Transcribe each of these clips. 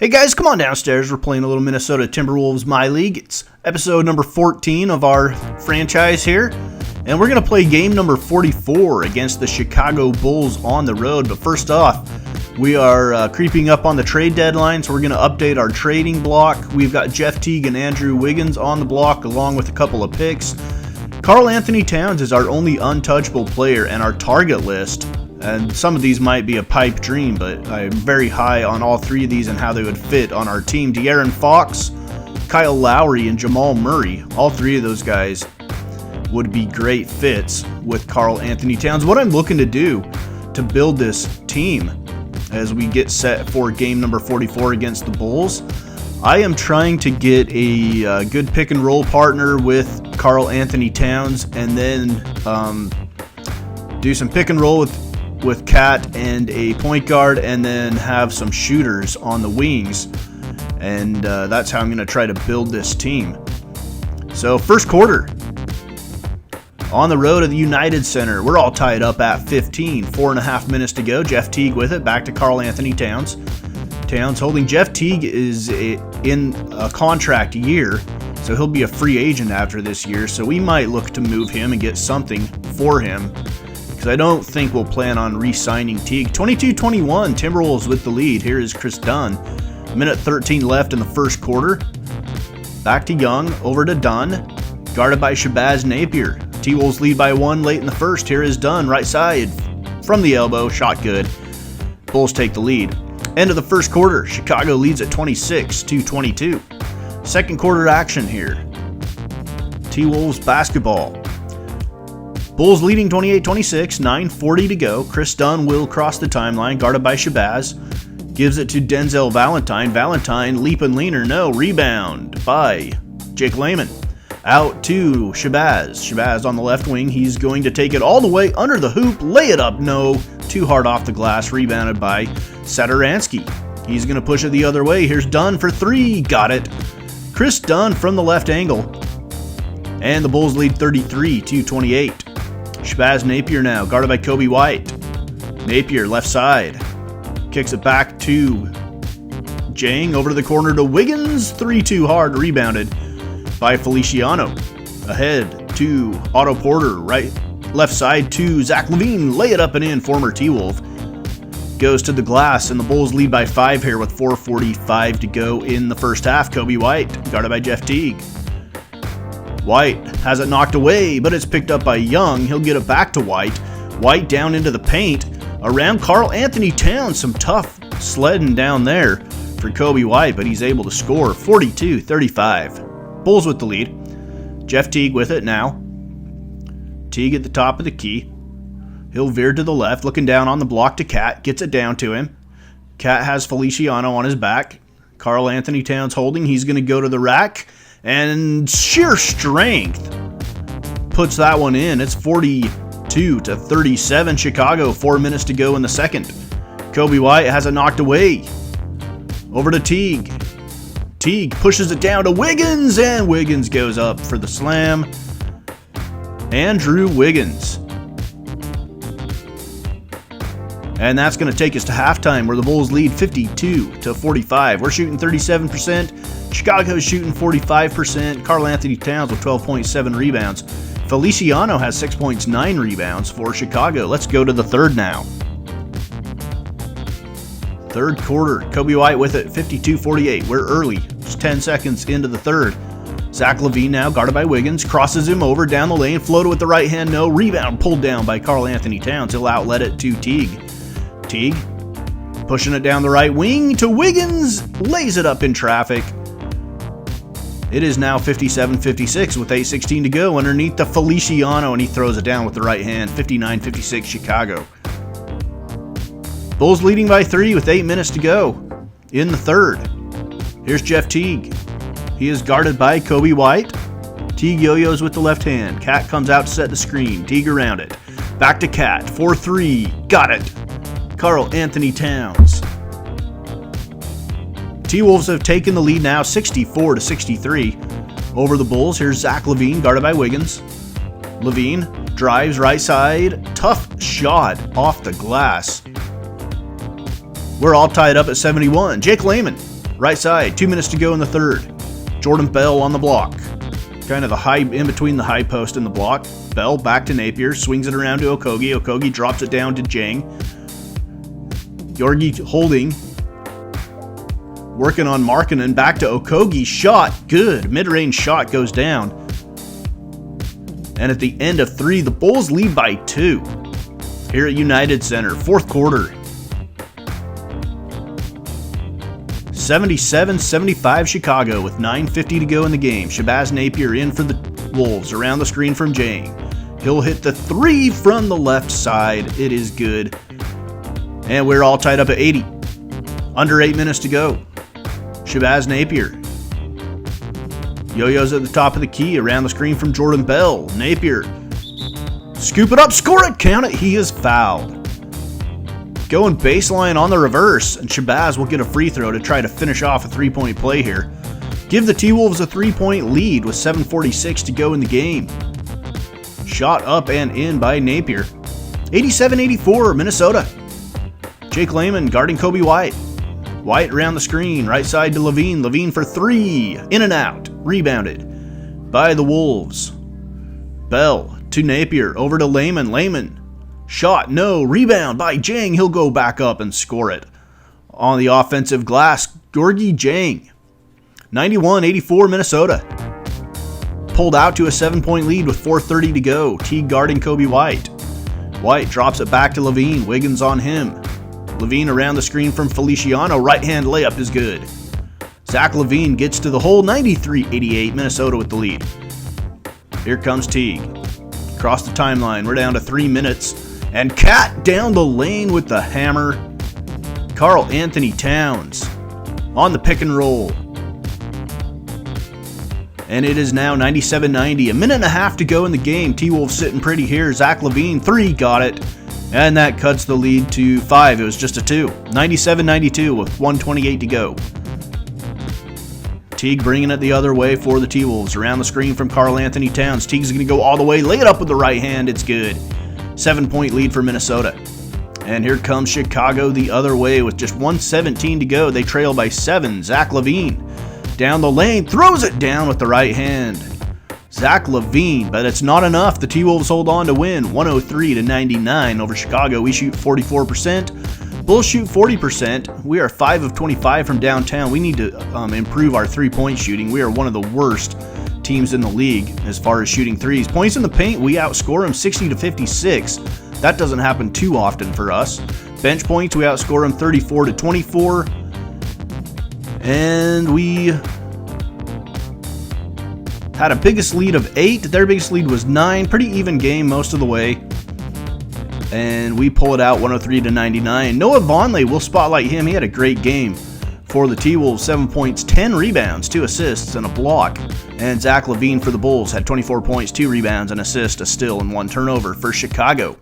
Hey guys, come on downstairs. We're playing a little Minnesota Timberwolves My League. It's episode number 14 of our franchise here. And we're going to play game number 44 against the Chicago Bulls on the road. But first off, we are creeping up on the trade deadline, so we're going to update our trading block. We've got Jeff Teague and Andrew Wiggins on the block along with a couple of picks. Karl Anthony Towns is our only untouchable player and our target list. And some of these might be a pipe dream, but I'm very high on all three of these and how they would fit on our team. De'Aaron Fox, Kyle Lowry, and Jamal Murray. All three of those guys would be great fits with Karl Anthony Towns. What I'm looking to do to build this team as we get set for game number 44 against the Bulls, I am trying to get a good pick and roll partner with Karl Anthony Towns and then do some pick and roll with Cat and a point guard, and then have some shooters on the wings, and that's how I'm going to try to build this team. So first quarter on the road at the United Center, we're all tied up at 15, 4.5 minutes to go. Jeff Teague with it, back to Karl Anthony Towns. Towns holding. Jeff Teague is in a contract year, so he'll be a free agent after this year, so we might look to move him and get something for him, because I don't think we'll plan on re-signing Teague. 22-21, Timberwolves with the lead. Here is Chris Dunn. Minute 13 left in the first quarter. Back to Young, over to Dunn. Guarded by Shabazz Napier. T-Wolves lead by one late in the first. Here is Dunn, right side. From the elbow, shot good. Bulls take the lead. End of the first quarter, Chicago leads at 26-22. Second quarter action here. T-Wolves basketball. Bulls leading 28-26, 9:40 to go. Chris Dunn will cross the timeline, guarded by Shabazz. Gives it to Denzel Valentine. Valentine, leap and leaner, no. Rebound by Jake Layman. Out to Shabazz. Shabazz on the left wing. He's going to take it all the way under the hoop. Lay it up, no. Too hard off the glass. Rebounded by Satoransky. He's going to push it the other way. Here's Dunn for three. Got it. Chris Dunn from the left angle. And the Bulls lead 33-28. Shabazz Napier now, guarded by Coby White. Napier, left side. Kicks it back to Jang, over to the corner to Wiggins. 3-2 hard, rebounded by Feliciano. Ahead to Otto Porter, left side to Zach LaVine. Lay it up and in, former T-Wolf. Goes to the glass, and the Bulls lead by 5 here with 4:45 to go in the first half. Coby White, guarded by Jeff Teague. White has it knocked away, but it's picked up by Young. He'll get it back to White. White down into the paint. Around Karl Anthony Towns. Some tough sledding down there for Coby White, but he's able to score. 42-35. Bulls with the lead. Jeff Teague with it now. Teague at the top of the key. He'll veer to the left, looking down on the block to Cat. Gets it down to him. Cat has Feliciano on his back. Karl Anthony Towns holding. He's going to go to the rack. And sheer strength puts that one in. It's 42-37 Chicago. 4 minutes to go in the second. Coby White has it knocked away. Over to Teague. Teague pushes it down to Wiggins, and Wiggins goes up for the slam. Andrew Wiggins. And that's going to take us to halftime, where the Bulls lead 52-45. We're shooting 37%. Chicago's shooting 45%. Karl Anthony Towns with 12.7 rebounds. Feliciano has 6.9 rebounds for Chicago. Let's go to the third now. Third quarter, Coby White with it, 52-48. We're early, just 10 seconds into the third. Zach LaVine now, guarded by Wiggins, crosses him over down the lane, floated with the right hand, no. Rebound pulled down by Karl Anthony Towns. He'll outlet it to Teague. Teague pushing it down the right wing to Wiggins, lays it up in traffic. It is now 57-56 with 8:16 to go underneath the Feliciano, and he throws it down with the right hand. 59-56 Chicago. Bulls leading by 3 with 8 minutes to go in the third. Here's Jeff Teague. He is guarded by Coby White. Teague yo-yos with the left hand. Cat comes out to set the screen. Teague around it. Back to Cat. 4-3. Got it. Karl Anthony Towns. T-Wolves have taken the lead now, 64-63 over the Bulls. Here's Zach LaVine, guarded by Wiggins. LaVine drives right side. Tough shot off the glass. We're all tied up at 71. Jake Layman Right side, 2 minutes to go in the third. Jordan Bell on the block. Kind of the high, in between the high post and the block. Bell back to Napier, swings it around to Okogie. Okogie drops it down to Jang. Georgi holding. Working on Markkanen, back to Okogie. Shot, good. Mid-range shot goes down. And at the end of 3, the Bulls lead by 2. Here at United Center, fourth quarter. 77-75 Chicago with 9:50 to go in the game. Shabazz Napier in for the Wolves, around the screen from Jang. He'll hit the 3 from the left side. It is good. And we're all tied up at 80. Under 8 minutes to go. Shabazz Napier. Yo-yo's at the top of the key, around the screen from Jordan Bell. Napier. Scoop it up, score it, count it. He is fouled. Going baseline on the reverse, and Shabazz will get a free throw to try to finish off a 3-point play here. Give the T-Wolves a 3-point lead with 7:46 to go in the game. Shot up and in by Napier. 87-84, Minnesota. Jake Layman guarding Kobe White. White around the screen, right side to Levine. Levine for 3, in and out. Rebounded by the Wolves. Bell to Napier, over to Layman. Layman. Shot, no. Rebound by Jang. He'll go back up and score it. On the offensive glass, Gorgui Jang. 91-84 Minnesota. Pulled out to a 7-point lead with 4:30 to go. Teague guarding Kobe White. White drops it back to Levine. Wiggins on him. Levine around the screen from Feliciano. Right-hand layup is good. Zach Levine gets to the hole. 93-88 Minnesota with the lead. Here comes Teague. Across the timeline. We're down to 3 minutes. And Cat down the lane with the hammer. Karl Anthony Towns on the pick and roll. And it is now 97-90. A minute and a half to go in the game. T-Wolves sitting pretty here. Zach Levine, 3, got it. And that cuts the lead to 5. It was just a 2. 97-92 with 1:28 to go. Teague bringing it the other way for the T-Wolves. Around the screen from Karl Anthony Towns. Teague's going to go all the way. Lay it up with the right hand. It's good. 7-point lead for Minnesota. And here comes Chicago the other way with just 1:17 to go. They trail by 7. Zach Levine down the lane. Throws it down with the right hand. Zach Levine, but it's not enough. The T-Wolves hold on to win 103-99 over Chicago. We shoot 44%. Bulls shoot 40%. We are 5 of 25 from downtown. We need to improve our 3-point shooting. We are one of the worst teams in the league as far as shooting threes. Points in the paint, we outscore them 60-56. That doesn't happen too often for us. Bench points, we outscore them 34-24. And we had a biggest lead of 8. Their biggest lead was 9. Pretty even game most of the way. And we pull it out 103-99. Noah Vonleh, we'll spotlight him. He had a great game for the T-Wolves. 7 points, 10 rebounds, 2 assists, and a block. And Zach Levine for the Bulls had 24 points, 2 rebounds, an assist, a steal, and 1 turnover for Chicago.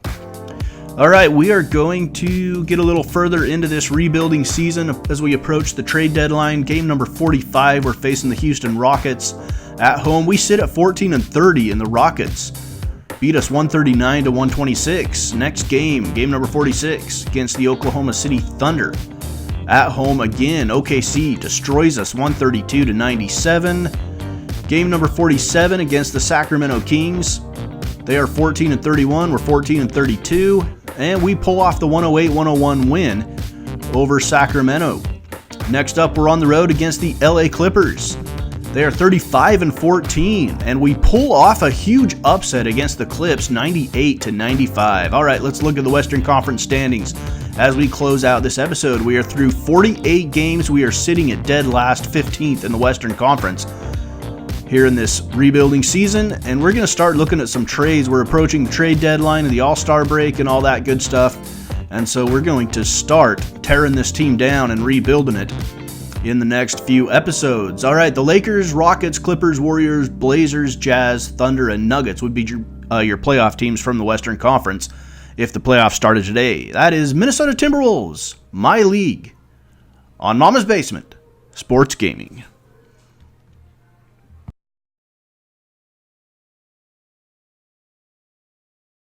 All right, we are going to get a little further into this rebuilding season as we approach the trade deadline. Game number 45, we're facing the Houston Rockets at home. We sit at 14-30, and the Rockets beat us 139-126. Next game, game number 46, against the Oklahoma City Thunder. At home again, OKC destroys us 132-97. Game number 47 against the Sacramento Kings. They are 14-31, we're 14-32, and we pull off the 108-101 win over Sacramento. Next up, we're on the road against the LA Clippers. They are 35-14, and we pull off a huge upset against the Clips, 98-95. All right, let's look at the Western Conference standings. As we close out this episode, we are through 48 games. We are sitting at dead last, 15th in the Western Conference here in this rebuilding season, and we're going to start looking at some trades. We're approaching the trade deadline and the All-Star break and all that good stuff, and so we're going to start tearing this team down and rebuilding it in the next few episodes. All right, the Lakers, Rockets, Clippers, Warriors, Blazers, Jazz, Thunder, and Nuggets would be your playoff teams from the Western Conference if the playoffs started today. That is Minnesota Timberwolves, my league, on Mama's Basement Sports Gaming.